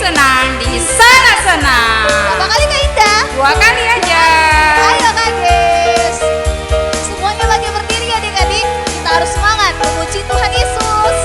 senang, di sana senang. Berapa kali Kak Indah? 2 kali aja. Ayo Kak Ges. Semuanya bagi berdiri adik-adik. Kita harus semangat memuji Tuhan Yesus.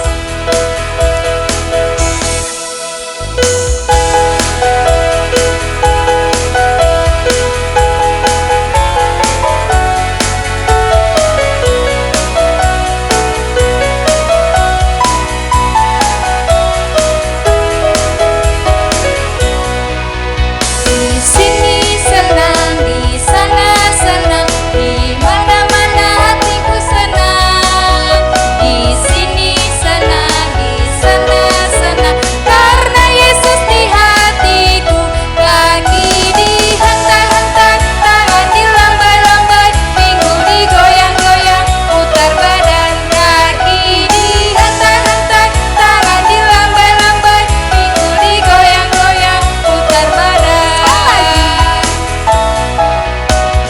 Di sini senang, di sana senang, di mana-mana hatiku senang. Di sini senang, di sana senang, karena Yesus di hatiku. Kaki dihentak-hentak, tangan dilambai-lambai, pinggul digoyang-goyang, putar badan. Kaki dihentak-hentak, tangan dilambai-lambai, pinggul digoyang-goyang, putar badan.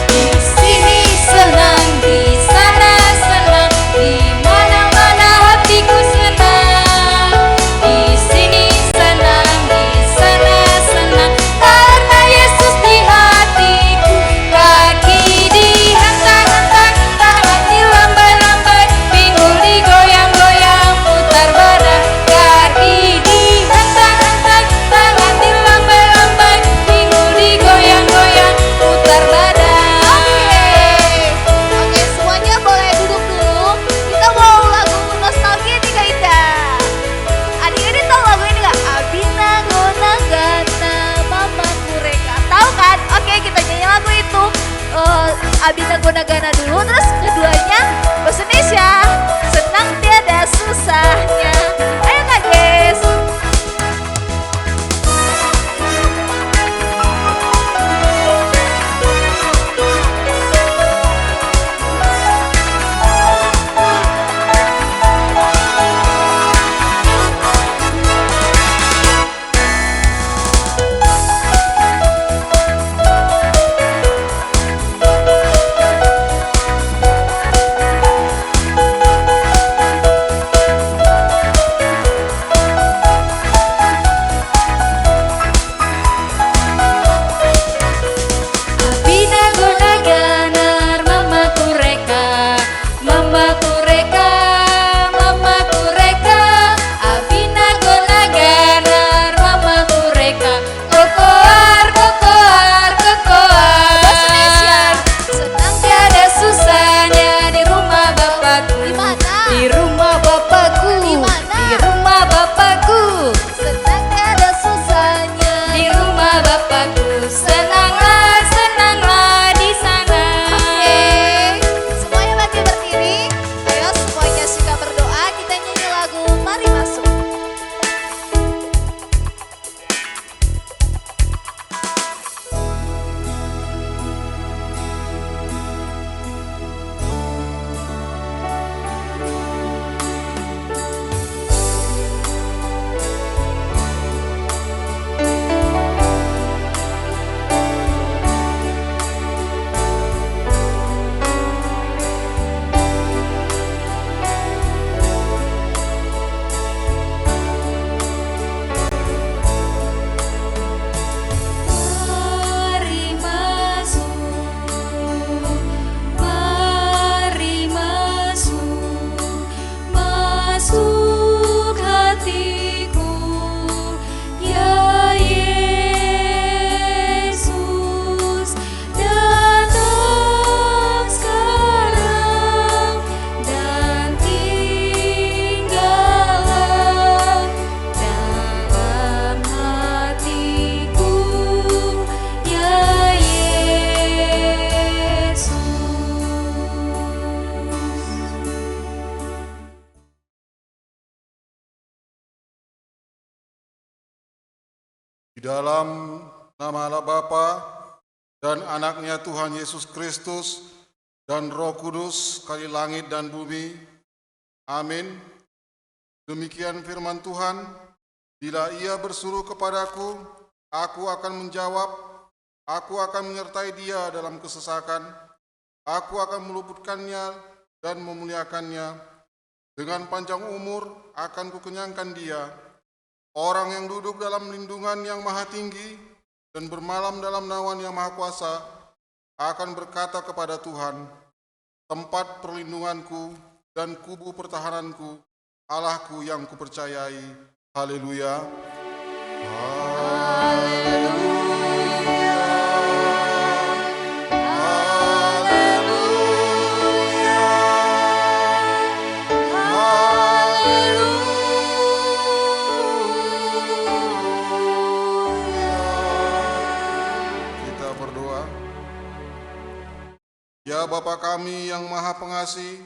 Di sini senang, di sana senang, di mana-mana hatiku senang. Di sini senang, di sana senang, karena Yesus di hatiku. Kaki dihentak-hentak, tangan dilambai-lambai, pinggul digoyang-goyang, putar badan. Kaki dihentak-hentak, tangan dilambai-lambai, pinggul digoyang-goyang, putar badan. Oke, semuanya boleh duduk dulu. Kita mau lagu nostalgia nih Kak Indah. Adik-adik tahu lagu ini nggak? Abina gona gana mama kureka. Tahu kan? Oke, kita nyanyi lagu itu. Abina gona gana dulu, terus keduanya bahasa Indonesia. Senang tiada susahnya. Ayo Kak Ges. Abina gona ganar mamaku reka, mamaku reka, mamaku reka. Abina gona ganar mamaku reka, kokoar, kokoar, Bahasa Indonesia. kokoar. Senang Tiada susahnya di rumah bapakku, di mana? di rumah bapakku, Di mana? di rumah bapakku, Senang tiada susahnya. di rumah bapakku. Senanglah, senanglah di sana. Oke, semuanya bagi berdiri. Ayo semuanya suka berdoa. Kita nyanyi lagu Mari Masuk. Mari masuk, mari masuk, masuk hatiku, ya Yesus, datang sekarang dan tinggallah dalam hatiku, ya Yesus. Di dalam nama Allah Bapa dan anaknya Tuhan Yesus Kristus dan Roh Kudus, kali langit dan bumi. Amin. Demikian firman Tuhan, bila ia bersuruh kepadaku, aku akan menjawab, aku akan menyertai dia dalam kesesakan, aku akan meluputkannya dan memuliakannya. Dengan panjang umur akan kukenyangkan dia. Orang yang duduk dalam lindungan yang maha tinggi dan bermalam dalam naungan yang maha kuasa akan berkata kepada Tuhan, tempat perlindunganku dan kubu pertahananku, Allahku yang kupercayai. Haleluya. Ya Bapa kami yang maha pengasih,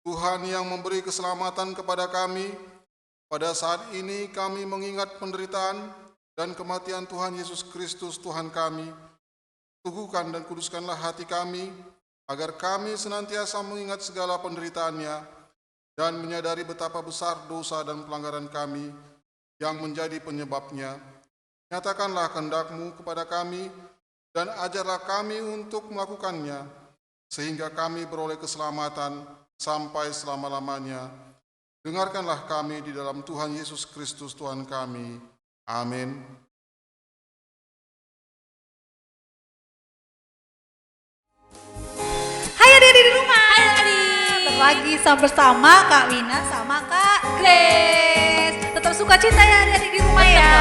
Tuhan yang memberi keselamatan kepada kami, pada saat ini kami mengingat penderitaan dan kematian Tuhan Yesus Kristus Tuhan kami. Teguhkan dan kuduskanlah hati kami, agar kami senantiasa mengingat segala penderitaannya dan menyadari betapa besar dosa dan pelanggaran kami yang menjadi penyebabnya. Nyatakanlah kehendak-Mu kepada kami dan ajarlah kami untuk melakukannya, sehingga kami beroleh keselamatan sampai selama-lamanya. Dengarkanlah kami di dalam Tuhan Yesus Kristus Tuhan kami. Amin. Hai adik-adik di rumah. Hai adik. Lagi bersama Kak Wina sama Kak Grace. Tetap sukacita ya adik-adik di rumah ya.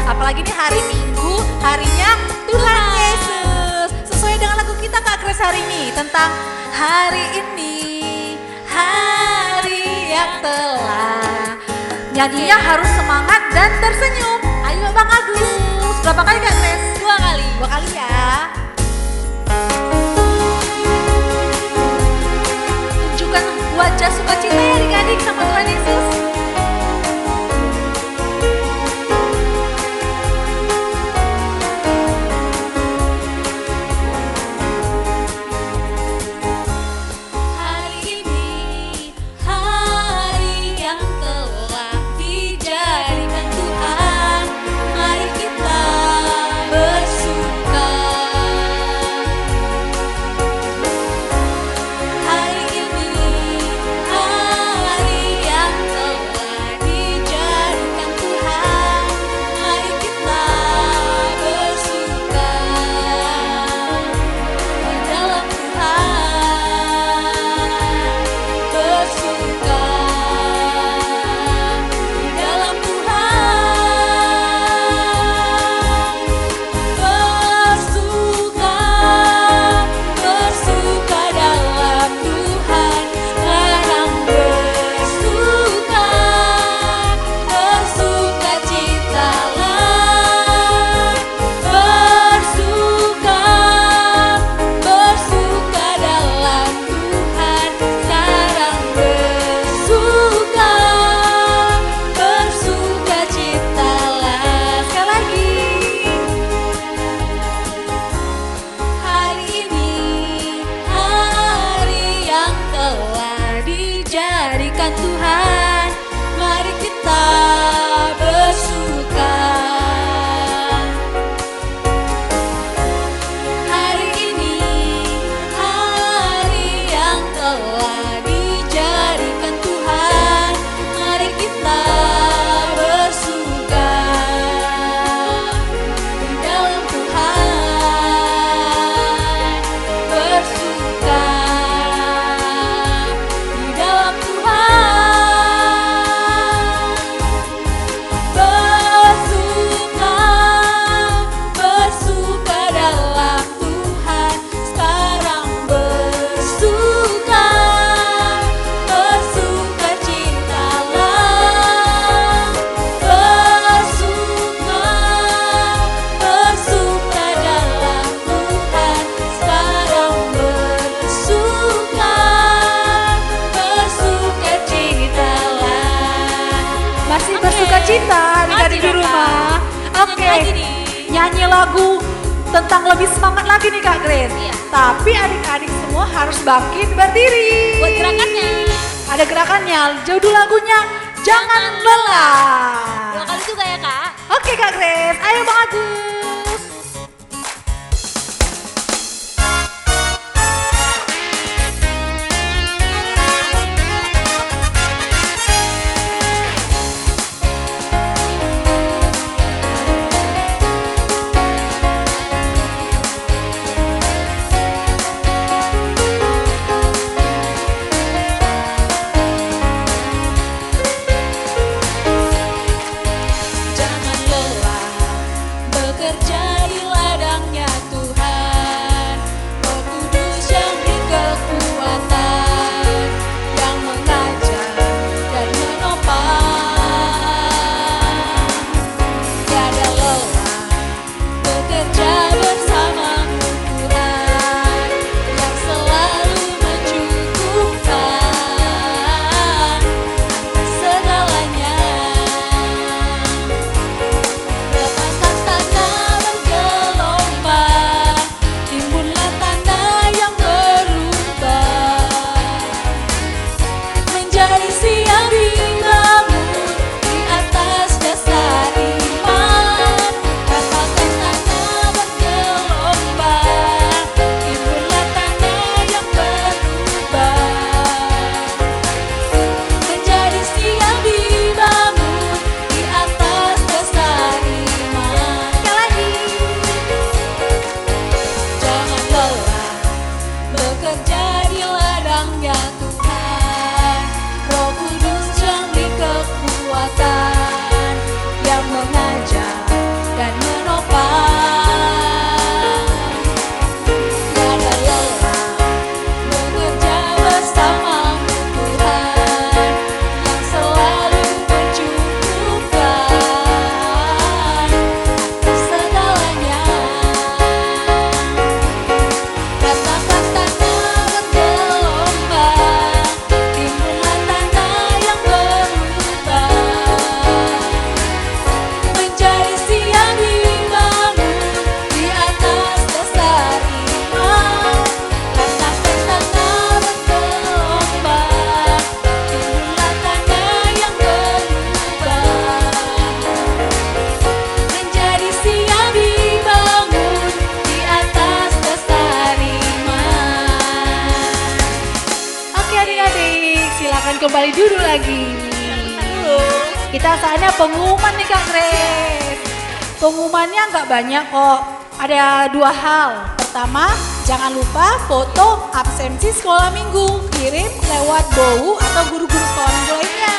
Apalagi ini hari Minggu, harinya Tuhan Yesus. Sesuai dengan lagu kita Kak Grace hari ini tentang hari ini, hari yang telah. Nyanyinya harus semangat dan tersenyum. Ayo Bang Agus. Berapa kali Kak Grace? 2 kali. 2 kali ya. Tunjukkan wajah sukacita ya adik-adik sama Tuhan Yesus. Bersukacita adik-adik di rumah. Oke, nyanyi lagu tentang lebih semangat lagi nih Kak Grace. Iya. Tapi adik-adik semua harus bangkit berdiri. Buat gerakannya. Ada gerakannya. Judul lagunya Jangan Lelah. 2 kali juga ya Kak. Oke Kak Grace, ayo Bang Agus. silakan kembali duduk lagi. Kita saatnya pengumuman nih Kak Grace. Pengumumannya nggak banyak kok. Ada 2 hal. Pertama, jangan lupa foto absensi sekolah minggu. Kirim lewat BOU atau guru-guru sekolah minggu lainnya.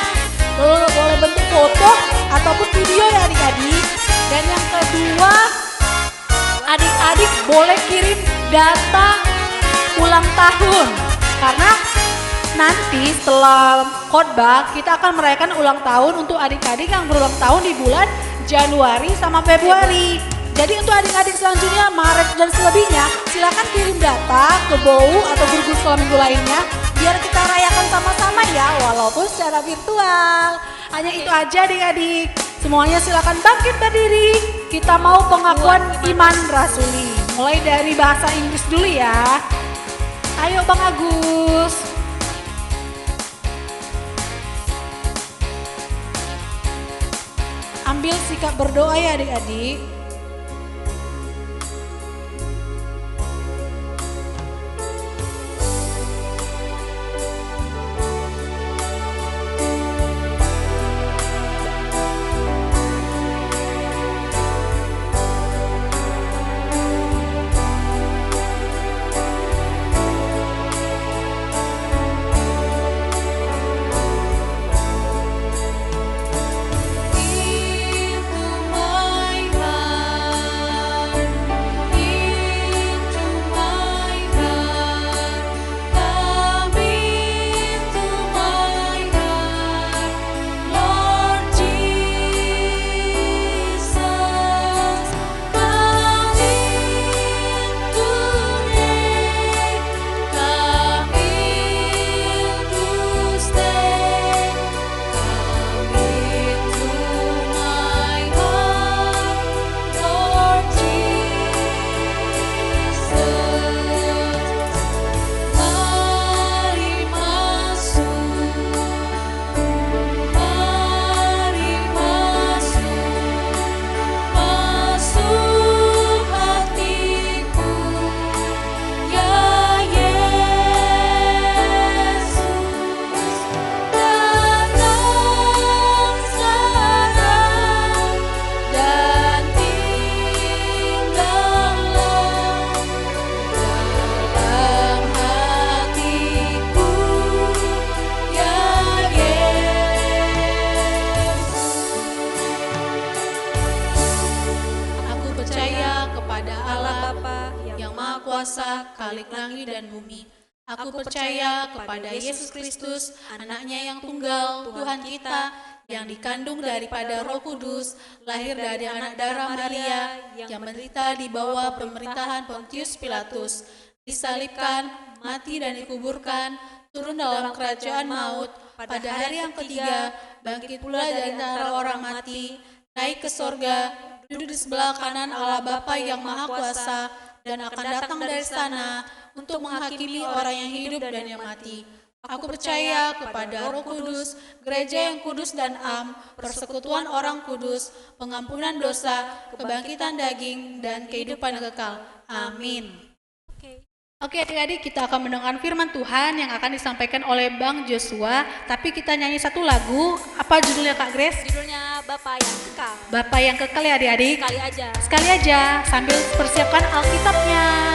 Boleh bentuk foto ataupun video ya adik-adik. Dan yang kedua, adik-adik boleh kirim data ulang tahun. Karena nanti setelah khotbah kita akan merayakan ulang tahun untuk adik-adik yang berulang tahun di bulan Januari sama Februari. Jadi untuk adik-adik selanjutnya Maret dan selebihnya silakan kirim data ke BOU atau guru-guru sekolah minggu lainnya biar kita rayakan sama-sama ya walaupun secara virtual. Hanya itu aja adik-adik. Semuanya silakan bangkit berdiri. Kita mau pengakuan iman rasuli. Mulai dari bahasa Inggris dulu ya. Ayo Bang Agus. Ambil sikap berdoa ya adik-adik. Khalik langit dan bumi. Aku percaya kepada Yesus Kristus, anaknya yang tunggal, Tuhan kita, yang dikandung daripada Roh Kudus, lahir dari anak darah Maria, yang menderita di bawah pemerintahan Pontius Pilatus, disalibkan, mati dan dikuburkan, turun dalam kerajaan maut, pada hari yang ketiga, bangkit pula dari antara orang mati, naik ke sorga, duduk di sebelah kanan Allah Bapa yang Maha Kuasa, dan akan datang dari sana untuk menghakimi orang yang hidup dan yang mati. Aku percaya kepada Roh Kudus, gereja yang kudus dan am, persekutuan orang kudus, pengampunan dosa, kebangkitan daging, dan kehidupan kekal. Amin. Oke adik-adik, kita akan mendengar firman Tuhan yang akan disampaikan oleh Bang Joshua. Tapi kita nyanyi satu lagu. Apa judulnya Kak Grace? Judulnya Bapa yang Kekal. Bapa yang Kekal ya adik-adik. Sekali aja sambil persiapkan Alkitabnya.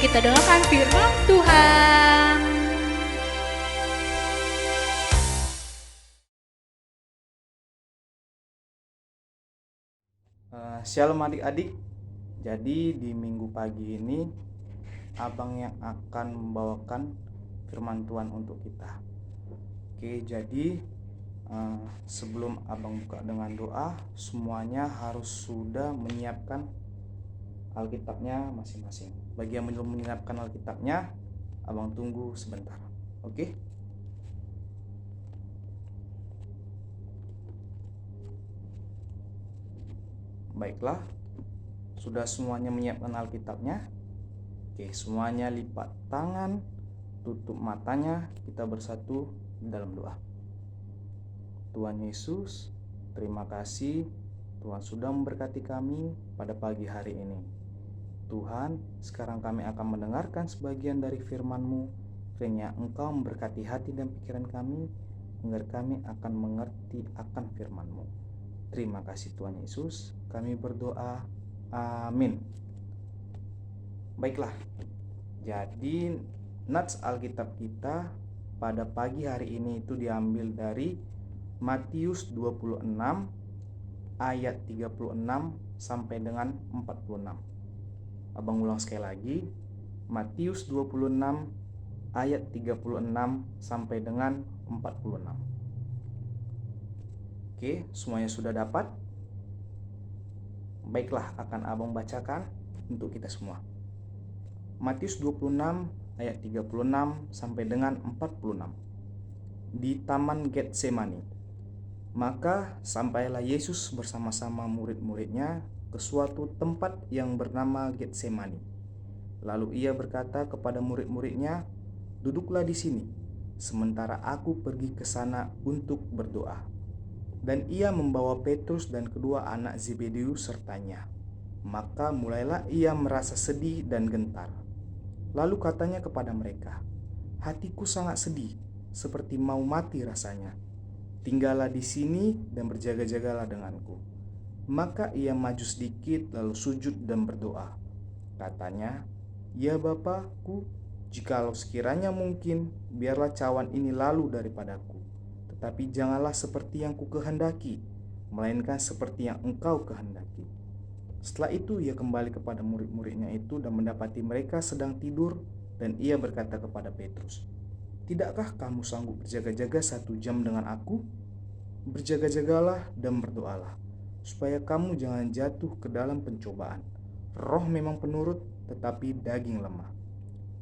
kita dengarkan firman Tuhan. Shalom adik-adik. Jadi di minggu pagi ini abang yang akan membawakan firman Tuhan untuk kita. Oke, jadi sebelum abang buka dengan doa, semuanya harus sudah menyiapkan Alkitabnya masing-masing. Bagi yang belum menyiapkan Alkitabnya, abang tunggu sebentar. Oke? Baiklah, sudah semuanya menyiapkan Alkitabnya. Oke, semuanya lipat tangan, tutup matanya, kita bersatu dalam doa. Tuhan Yesus, terima kasih Tuhan sudah memberkati kami pada pagi hari ini. Tuhan, sekarang kami akan mendengarkan sebagian dari firman-Mu, kiranya Engkau memberkati hati dan pikiran kami, agar kami akan mengerti akan firman-Mu. Terima kasih Tuhan Yesus, kami berdoa, amin. Baiklah, jadi nats Alkitab kita pada pagi hari ini itu diambil dari Matius 26 ayat 36 sampai dengan 46. Abang ulang sekali lagi, Matius 26 ayat 36 sampai dengan 46. Oke, semuanya sudah dapat? Baiklah, akan abang bacakan untuk kita semua. Matius 26 ayat 36 sampai dengan 46. Di Taman Getsemani. Maka sampailah Yesus bersama-sama murid-muridnya ke suatu tempat yang bernama Getsemani. Lalu ia berkata kepada murid-muridnya, "Duduklah di sini, sementara aku pergi ke sana untuk berdoa." Dan ia membawa Petrus dan kedua anak Zebedeus sertanya. Maka mulailah ia merasa sedih dan gentar. Lalu katanya kepada mereka, "Hatiku sangat sedih, seperti mau mati rasanya. Tinggallah di sini dan berjaga-jagalah denganku." Maka ia maju sedikit lalu sujud dan berdoa. Katanya, "Ya Bapa-Ku, jikalau sekiranya mungkin, biarlah cawan ini lalu daripadaku. Tetapi janganlah seperti yang kukehendaki, melainkan seperti yang Engkau kehendaki." Setelah itu ia kembali kepada murid-muridnya itu dan mendapati mereka sedang tidur, dan ia berkata kepada Petrus, "Tidakkah kamu sanggup berjaga-jaga 1 jam dengan aku? Berjaga-jagalah dan berdoalah, supaya kamu jangan jatuh ke dalam pencobaan. Roh memang penurut, tetapi daging lemah."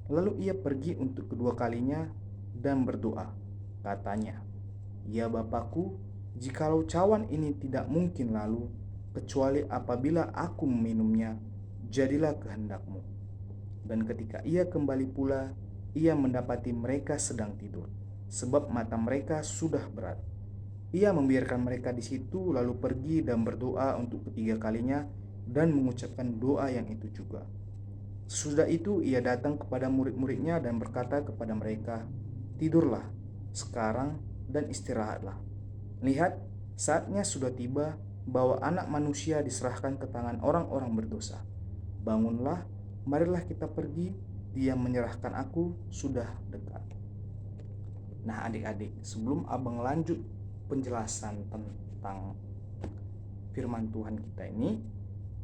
Lalu ia pergi untuk kedua kalinya dan berdoa. Katanya, "Ya Bapa-Ku, jikalau cawan ini tidak mungkin lalu, kecuali apabila aku meminumnya, jadilah kehendak-Mu." Dan ketika ia kembali pula, ia mendapati mereka sedang tidur, sebab mata mereka sudah berat. Ia membiarkan mereka di situ, lalu pergi dan berdoa untuk ketiga kalinya, dan mengucapkan doa yang itu juga. Sesudah itu ia datang kepada murid-muridnya dan berkata kepada mereka, "Tidurlah sekarang dan istirahatlah. Lihat, saatnya sudah tiba bahwa Anak Manusia diserahkan ke tangan orang-orang berdosa. Bangunlah, marilah kita pergi, Dia menyerahkan aku sudah dekat." Nah adik-adik, sebelum abang lanjut penjelasan tentang firman Tuhan kita ini,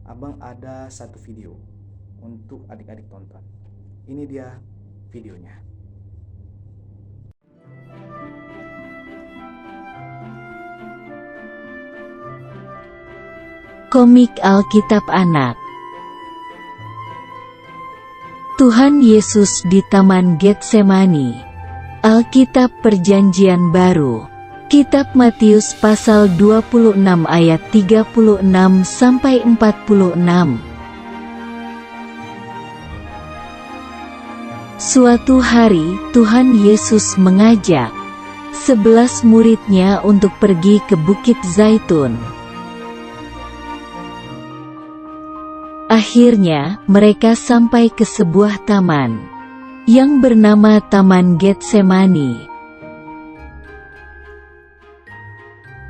abang ada satu video untuk adik-adik tonton. Ini dia videonya. Komik Alkitab Anak. Tuhan Yesus di Taman Getsemani. Alkitab Perjanjian Baru. Kitab Matius pasal 26 ayat 36 sampai 46. Suatu hari, Tuhan Yesus mengajak 11 murid-Nya untuk pergi ke Bukit Zaitun. Akhirnya, mereka sampai ke sebuah taman yang bernama Taman Getsemani.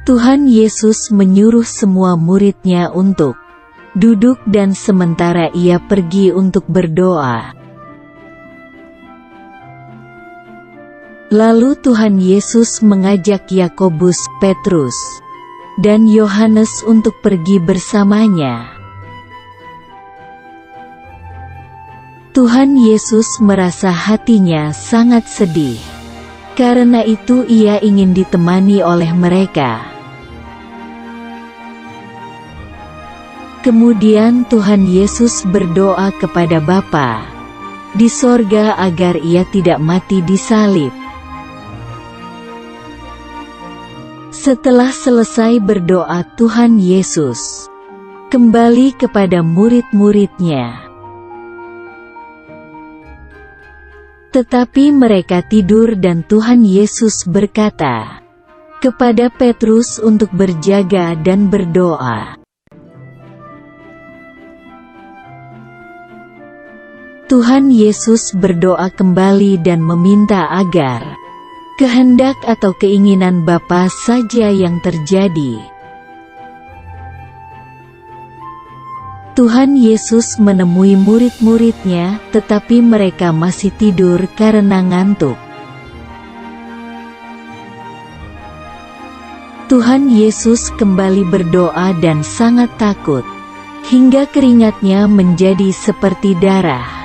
Tuhan Yesus menyuruh semua murid-Nya untuk duduk dan sementara ia pergi untuk berdoa. Lalu Tuhan Yesus mengajak Yakobus, Petrus, dan Yohanes untuk pergi bersamanya. Tuhan Yesus merasa hatinya sangat sedih. Karena itu ia ingin ditemani oleh mereka. Kemudian Tuhan Yesus berdoa kepada Bapa di sorga agar ia tidak mati disalib. Setelah selesai berdoa, Tuhan Yesus kembali kepada murid-muridnya. Tetapi mereka tidur dan Tuhan Yesus berkata kepada Petrus untuk berjaga dan berdoa. Tuhan Yesus berdoa kembali dan meminta agar kehendak atau keinginan Bapa saja yang terjadi. Tuhan Yesus menemui murid-muridnya, tetapi mereka masih tidur karena ngantuk. Tuhan Yesus kembali berdoa dan sangat takut, hingga keringatnya menjadi seperti darah.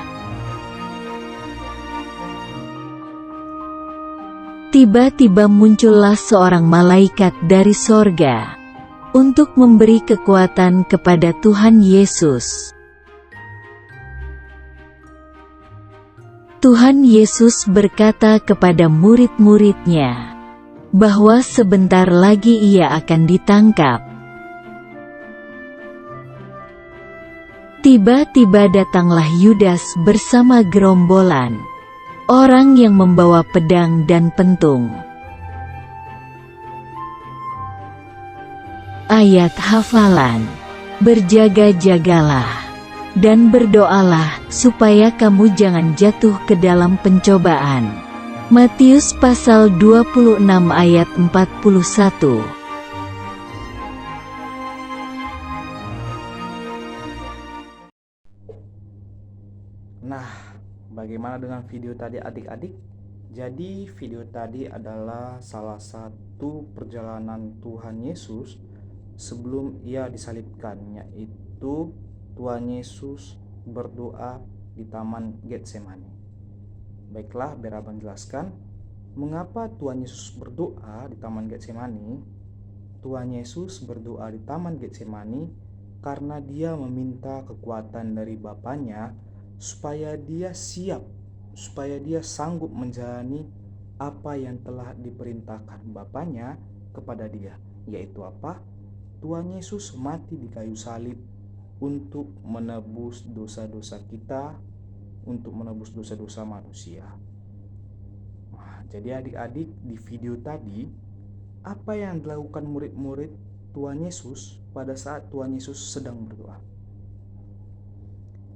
Tiba-tiba muncullah seorang malaikat dari sorga untuk memberi kekuatan kepada Tuhan Yesus. Tuhan Yesus berkata kepada murid-muridnya bahwa sebentar lagi ia akan ditangkap. Tiba-tiba datanglah Yudas bersama gerombolan orang yang membawa pedang dan pentung. Ayat hafalan: berjaga-jagalah dan berdoalah supaya kamu jangan jatuh ke dalam pencobaan. Matius pasal 26 ayat 41. Nah, bagaimana dengan video tadi adik-adik? Jadi video tadi adalah salah satu perjalanan Tuhan Yesus sebelum ia disalibkan, yaitu Tuhan Yesus berdoa di Taman Getsemani. Baiklah, biar abang jelaskan mengapa Tuhan Yesus berdoa di Taman Getsemani. Tuhan Yesus berdoa di Taman Getsemani karena dia meminta kekuatan dari Bapanya supaya dia siap, supaya dia sanggup menjalani apa yang telah diperintahkan Bapanya kepada dia, yaitu apa? Tuhan Yesus mati di kayu salib untuk menebus dosa-dosa kita, untuk menebus dosa-dosa manusia. Nah, jadi adik-adik, di video tadi apa yang dilakukan murid-murid Tuhan Yesus pada saat Tuhan Yesus sedang berdoa?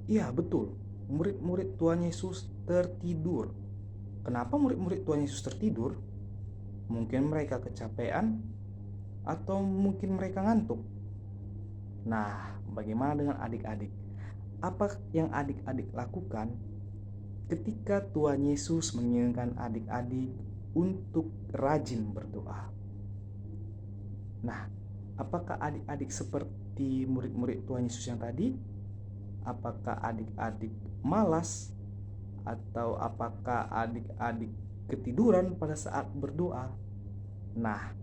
Iya, betul. Murid-murid Tuhan Yesus tertidur. Kenapa murid-murid Tuhan Yesus tertidur? Mungkin mereka kecapean atau mungkin mereka ngantuk. Nah, bagaimana dengan adik-adik? Apa yang adik-adik lakukan ketika Tuhan Yesus menginginkan adik-adik untuk rajin berdoa? Nah, apakah adik-adik seperti murid-murid Tuhan Yesus yang tadi? Apakah adik-adik malas? Atau apakah adik-adik ketiduran pada saat berdoa? Nah,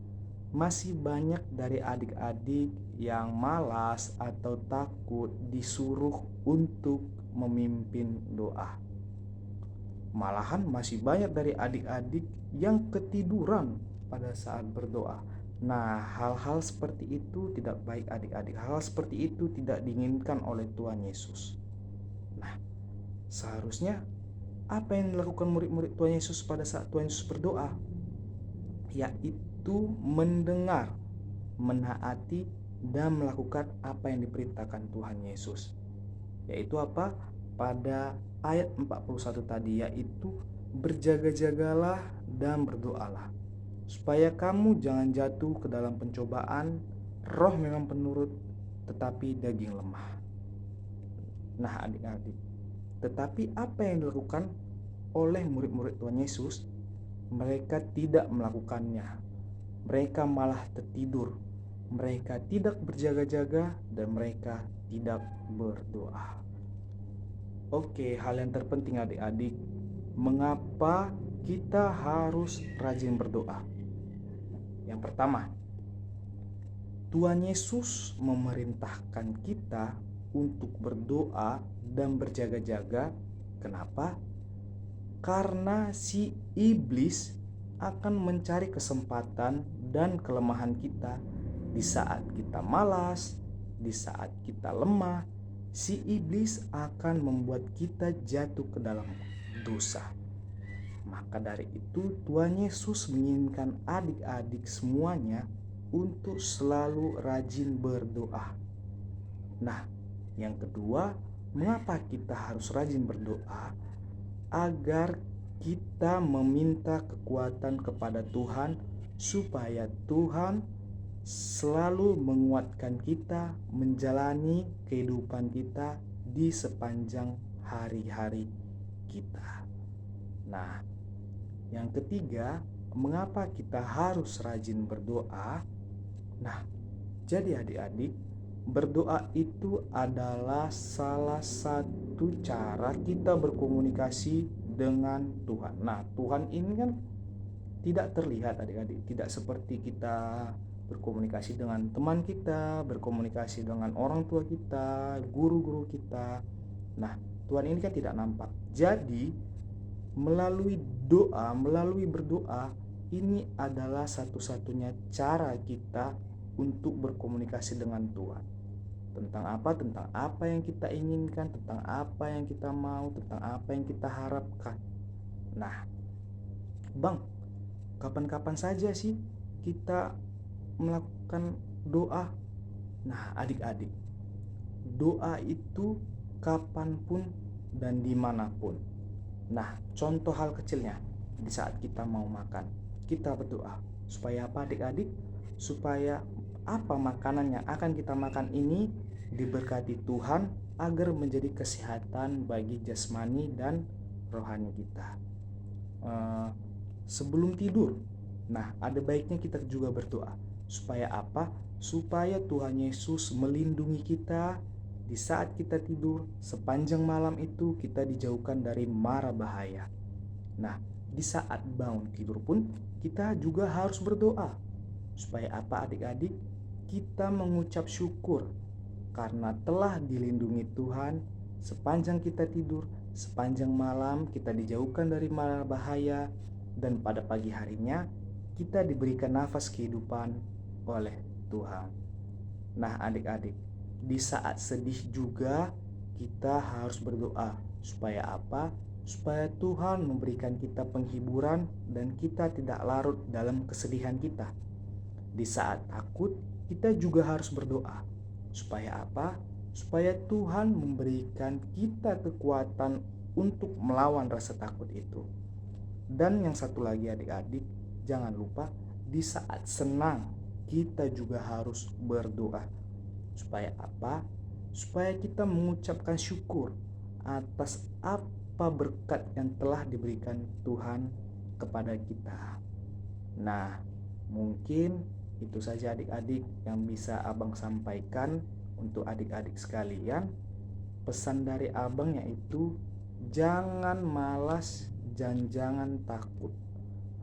masih banyak dari adik-adik yang malas atau takut disuruh untuk memimpin doa. Malahan masih banyak dari adik-adik yang ketiduran pada saat berdoa. Nah, hal-hal seperti itu tidak baik adik-adik. Hal seperti itu tidak diinginkan oleh Tuhan Yesus. Nah, seharusnya apa yang dilakukan murid-murid Tuhan Yesus pada saat Tuhan Yesus berdoa? Yaitu mendengar, menaati, dan melakukan apa yang diperintahkan Tuhan Yesus. Yaitu apa? Pada ayat 41 tadi, yaitu berjaga-jagalah dan berdoalah supaya kamu jangan jatuh ke dalam pencobaan. Roh memang penurut, tetapi daging lemah. Nah adik-adik, tetapi apa yang dilakukan oleh murid-murid Tuhan Yesus? mereka tidak melakukannya. Mereka malah tertidur. Mereka tidak berjaga-jaga dan mereka tidak berdoa. Oke, hal yang terpenting adik-adik, mengapa kita harus rajin berdoa? Yang pertama, Tuhan Yesus memerintahkan kita untuk berdoa dan berjaga-jaga. Kenapa? Karena si iblis akan mencari kesempatan dan kelemahan kita di saat kita malas, di saat kita lemah. Si iblis akan membuat kita jatuh ke dalam dosa. Maka dari itu Tuhan Yesus menginginkan adik-adik semuanya untuk selalu rajin berdoa. Nah, yang kedua, mengapa kita harus rajin berdoa? Agar kita meminta kekuatan kepada Tuhan supaya Tuhan selalu menguatkan kita menjalani kehidupan kita di sepanjang hari-hari kita. Nah, yang ketiga, mengapa kita harus rajin berdoa? Nah, jadi adik-adik, berdoa itu adalah salah satu cara kita berkomunikasi dengan Tuhan. Nah, Tuhan ini kan tidak terlihat adik-adik, tidak seperti kita berkomunikasi dengan teman kita, berkomunikasi dengan orang tua kita, guru-guru kita. Nah, Tuhan ini kan tidak nampak. Jadi, melalui doa, melalui berdoa, ini adalah satu-satunya cara kita untuk berkomunikasi dengan Tuhan. Tentang apa? Tentang apa yang kita inginkan, tentang apa yang kita mau, tentang apa yang kita harapkan. Nah, Bang, kapan-kapan saja sih kita melakukan doa? Nah, adik-adik, doa itu kapanpun dan dimanapun. Nah, contoh hal kecilnya, di saat kita mau makan, kita berdoa. Supaya apa adik-adik? Supaya apa makanan yang akan kita makan ini diberkati Tuhan agar menjadi kesehatan bagi jasmani dan rohani kita. Sebelum tidur, nah ada baiknya kita juga berdoa. Supaya apa? Supaya Tuhan Yesus melindungi kita di saat kita tidur. Sepanjang malam itu kita dijauhkan dari mara bahaya. Nah, di saat bangun tidur pun kita juga harus berdoa. Supaya apa adik-adik? Kita mengucap syukur karena telah dilindungi Tuhan sepanjang kita tidur, sepanjang malam kita dijauhkan dari mara bahaya, dan pada pagi harinya kita diberikan nafas kehidupan oleh Tuhan. Nah adik-adik, di saat sedih juga kita harus berdoa. Supaya apa? Supaya Tuhan memberikan kita penghiburan dan kita tidak larut dalam kesedihan kita. Di saat takut kita juga harus berdoa. Supaya apa? Supaya Tuhan memberikan kita kekuatan untuk melawan rasa takut itu. Dan yang satu lagi adik-adik, jangan lupa di saat senang kita juga harus berdoa. Supaya apa? Supaya kita mengucapkan syukur atas apa berkat yang telah diberikan Tuhan kepada kita. Nah, mungkin itu saja adik-adik yang bisa abang sampaikan untuk adik-adik sekalian. Pesan dari abang yaitu jangan malas dan jangan takut.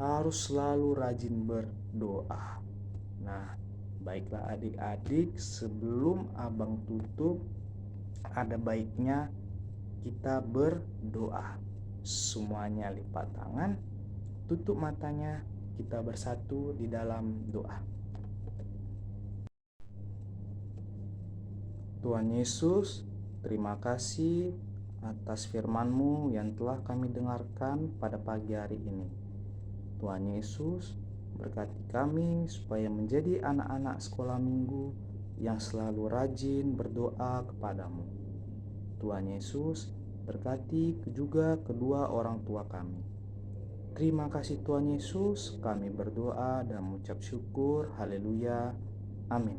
Harus selalu rajin berdoa. Nah, baiklah adik-adik, sebelum abang tutup, ada baiknya kita berdoa. Semuanya lipat tangan, tutup matanya, kita bersatu di dalam doa. Tuhan Yesus, terima kasih atas firman-Mu yang telah kami dengarkan pada pagi hari ini. Tuhan Yesus, berkati kami supaya menjadi anak-anak sekolah minggu yang selalu rajin berdoa kepadamu. Tuhan Yesus, berkati juga kedua orang tua kami. Terima kasih Tuhan Yesus, kami berdoa dan mengucap syukur. Haleluya. Amin.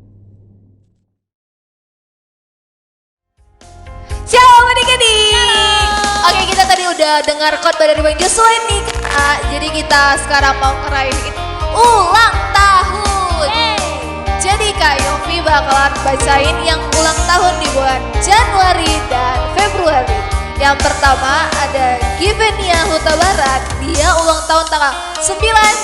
Shalom adik-adik. Oke, kita tadi udah dengar khotbah dari Bang Joshua nih. Jadi kita sekarang mau ngerayain ulang tahun. Jadi Kak Yofi bakalan bacain yang ulang tahun di bulan Januari dan Februari. Yang pertama ada Givenia Huta Barat, dia ulang tahun tanggal 9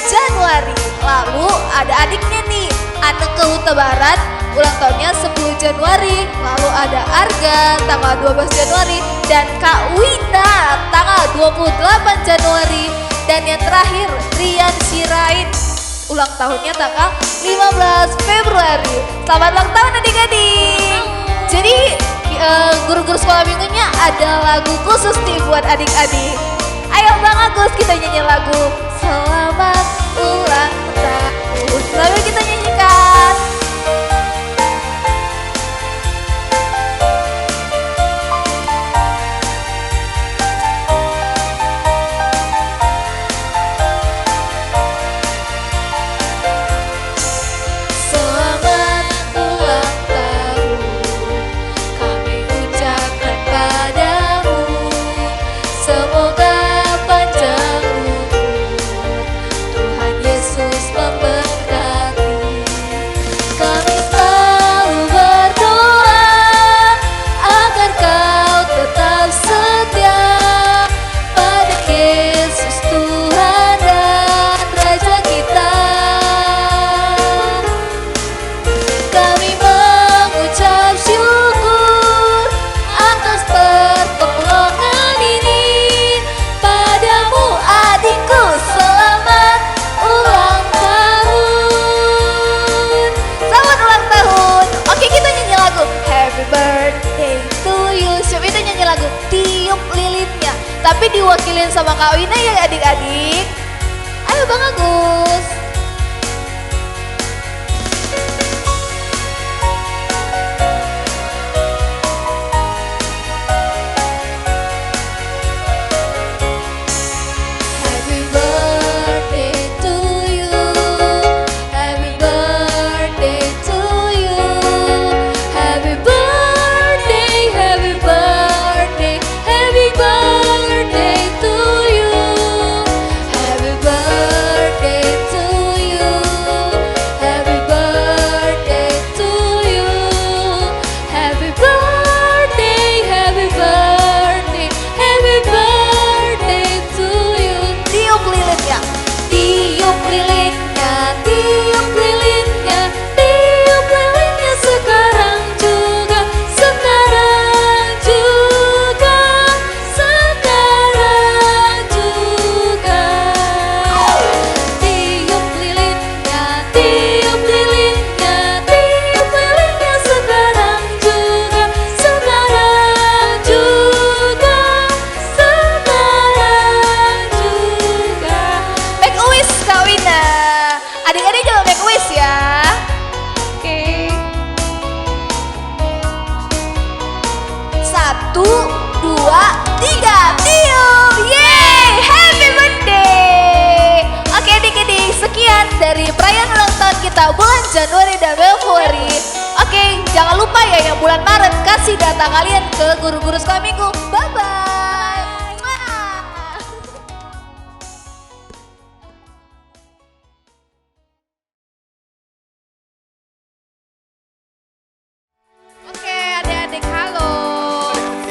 Januari. Lalu ada adiknya nih, Anneke Huta Barat, ulang tahunnya 10 Januari. Lalu ada Arga tanggal 12 Januari dan Kak Wina tanggal 28 Januari. Dan yang terakhir Rian Sirain, ulang tahunnya tanggal 15 Februari. Selamat ulang tahun adik-adik. Jadi guru-guru sekolah minggunya ada lagu khusus nih buat adik-adik. Ayo Bang Agus, kita nyanyi lagu Selamat Ulang Tahun. Lalu kita nyanyikan. Selamat ulang tahun, kami ucapkan padamu. Semoga panjang umur, Tuhan Yesus memberkati. Kami selalu berdoa agar kau tetap setia pada Yesus Tuhan dan Raja kita. Kami mengucap syukur atas pertolongan ini padamu adikku. Selamat ulang tahun. Selamat ulang tahun. Oke, kita nyanyi lagu Happy Birthday to you. Siapa itu nyanyi lagu Tiup Lilinnya, tapi diwakilin sama Kak Wina ya adik-adik. Ayo Bang Agus. Happy birthday to you. Happy birthday to you. Happy birthday, happy birthday, happy birthday to you. Happy birthday to you. Happy birthday to you. Happy birthday, happy birthday, happy birthday to you. Tiup lilinnya. Tiup lilinnya, tiup lilinnya, tiup lilinnya sekarang juga, sekarang juga, sekarang juga. Tiup lilinnya, tiup lilinnya, tiup lilinnya sekarang juga, sekarang juga, sekarang juga. Make a wish Kak Wina. Adik-adik jangan make a wish ya. Oke. 1, 2, 3, tiup. Yeay, happy birthday. Oke adik-adik, sekian dari perayaan ulang tahun kita bulan Januari dan Februari. Oke, jangan lupa ya yang bulan Maret kasih data kalian ke guru-guru sekolah minggu. Bye-bye. Mwah. Oke adik-adik, halo.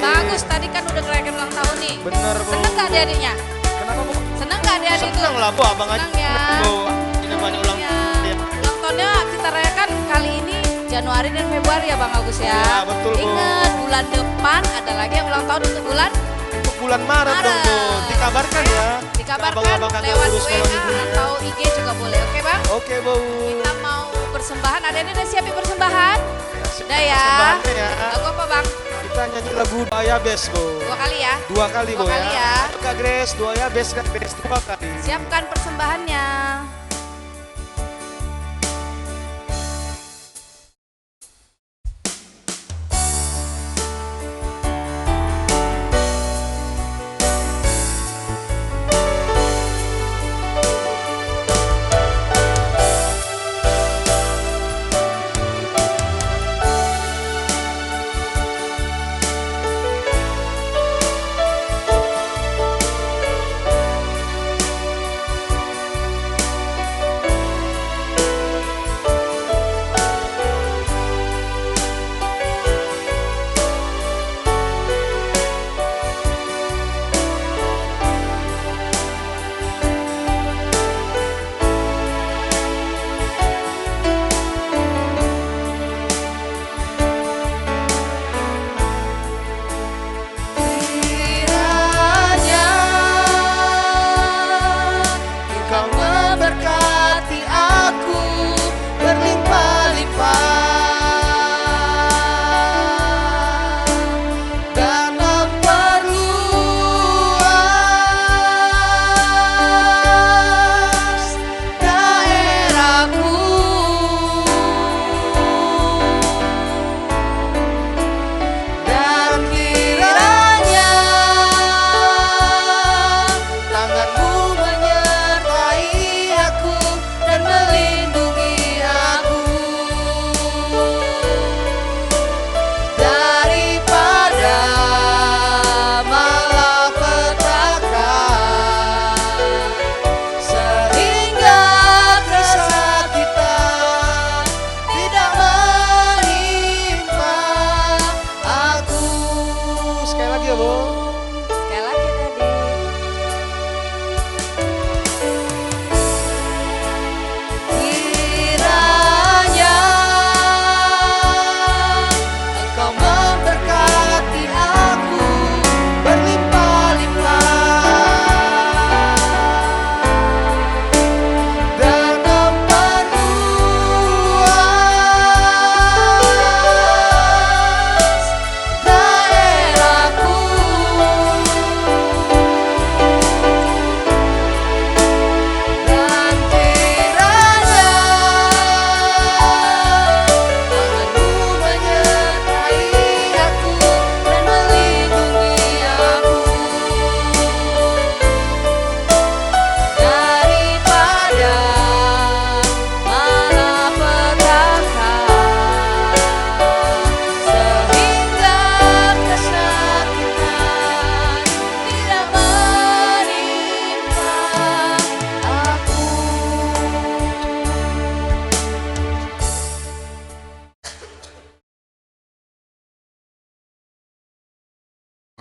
Bagus, tadi kan udah ngerayain ulang tahun nih. Bener, Bu. Seneng gak adik-adiknya? Kenapa, Bu? Seneng gak adik-adik tuh? Senang lah, Bu. Abang aja. Senang ya. Bu, ini banyak ulang Ya. tahun. Ya. Ulang tahunnya kita rayakan kali ini Januari dan Februari ya Bang Agus ya. Ya, betul, Bu. Ingat bulan depan ada lagi yang ulang tahun untuk bulan Untuk bulan Maret dong, Bu. Maret. Dikabarkan ya. dikabarkan Abang-abang kagak lewat urus WA kalau gitu. atau IG juga boleh. Oke Bang? Oke, Bu. Kita mau persembahan. Adik-adik udah siapin persembahan? Sudah ya. Persembahannya ya. Lagu apa Bang? Kita nyanyi lagu Doa Bes, Bu. 2 kali ya. 2 kali, Bu, Dua kali ya. Kak Grace, Doa Bes, Kak Grace 2 kali. Siapkan persembahannya.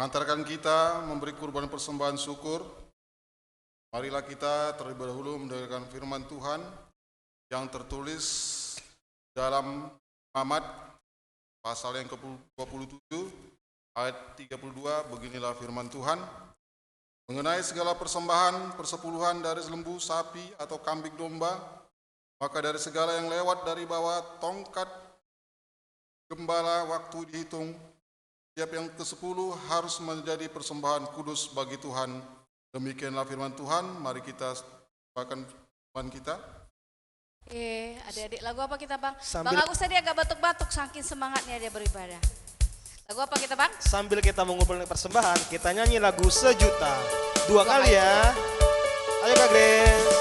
mengantarkan kita memberi kurban persembahan syukur. Marilah kita terlebih dahulu mendengarkan firman Tuhan yang tertulis dalam Muhammad pasal yang ke-27 ayat 32. Beginilah firman Tuhan. Mengenai segala persembahan persepuluhan dari lembu, sapi atau kambing domba, maka dari segala yang lewat dari bawah tongkat gembala waktu dihitung, setiap yang ke-10 harus menjadi persembahan kudus bagi Tuhan. Demikianlah firman Tuhan. Mari kita bacakan firman kita. Adik-adik, lagu apa kita bang? Sambil- Bang Agus tadi agak batuk-batuk saking semangatnya dia beribadah. Lagu apa kita bang? Sambil kita mengumpulkan persembahan, kita nyanyi lagu Sejuta. 2 kali ya. Ayo Kak Grace.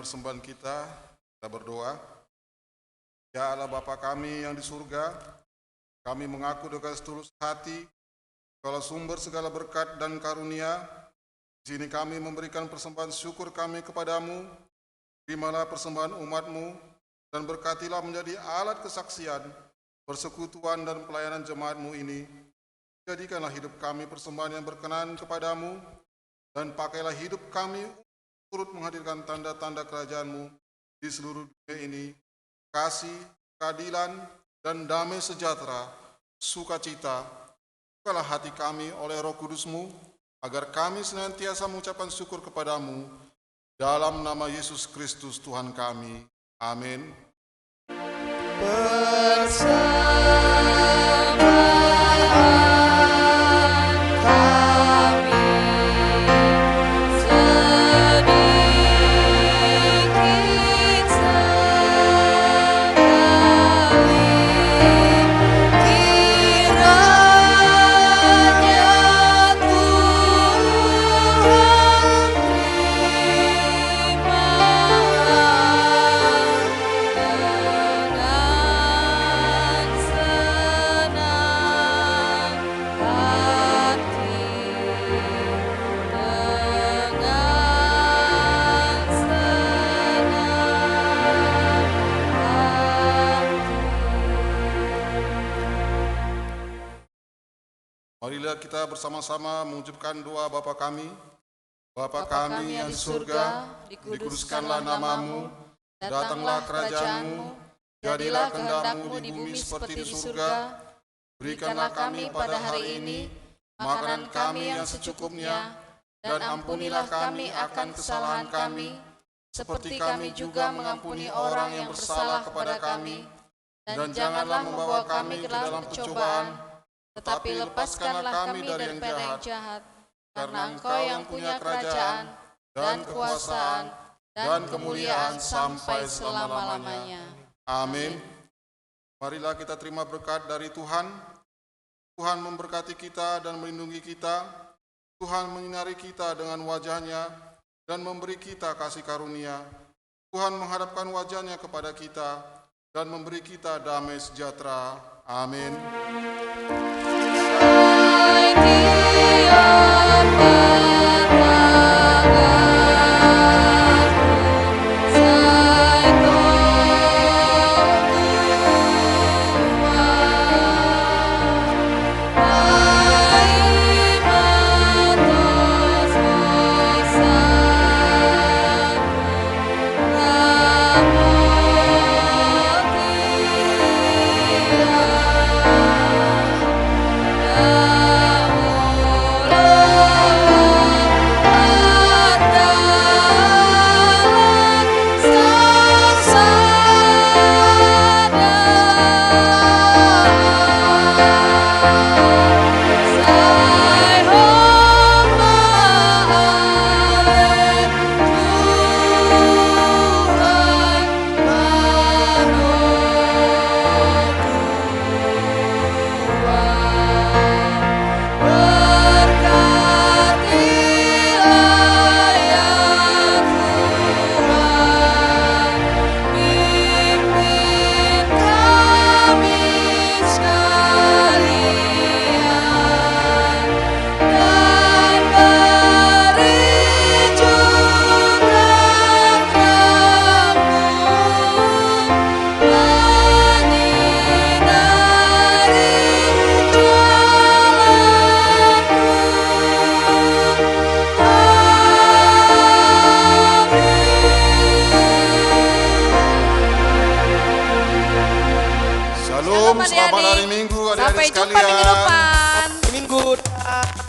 Persembahan kita berdoa. Ya Allah Bapa kami yang di surga, kami mengaku dengan setulus hati kalau sumber segala berkat dan karunia. Di sini kami memberikan persembahan syukur kami kepadamu. Terimalah persembahan umatmu dan berkatilah menjadi alat kesaksian, persekutuan dan pelayanan jemaatmu ini. Jadikanlah hidup kami persembahan yang berkenan kepadamu, dan pakailah hidup kami turut menghadirkan tanda-tanda kerajaan-Mu di seluruh dunia ini. Kasih, keadilan, dan damai sejahtera, sukacita, bukalah hati kami oleh Roh Kudus-Mu, agar kami senantiasa mengucapkan syukur kepadamu. Dalam nama Yesus Kristus Tuhan kami. Amin. Marilah kita bersama-sama mengucapkan doa Bapa kami. Bapa kami yang di surga, dikuduskanlah namamu, datanglah kerajaanmu, jadilah kehendak-Mu di bumi seperti di surga. Berikanlah kami pada hari ini makanan kami yang secukupnya, dan ampunilah kami akan kesalahan kami, seperti kami juga mengampuni orang yang bersalah kepada kami. Dan janganlah membawa kami ke dalam pencobaan, tetapi lepaskanlah kami daripada yang jahat. Karena Engkau yang punya kerajaan, dan kekuasaan, dan kemuliaan sampai selama-lamanya. Amin. Marilah kita terima berkat dari Tuhan. Tuhan memberkati kita dan melindungi kita. Tuhan menyinari kita dengan wajah-Nya dan memberi kita kasih karunia. Tuhan menghadapkan wajah-Nya kepada kita dan memberi kita damai sejahtera. Amin. Hai dia teman-teman ya selamat nih. hari Minggu adik-adik Sampai jumpa sekalian. minggu depan. Minggu.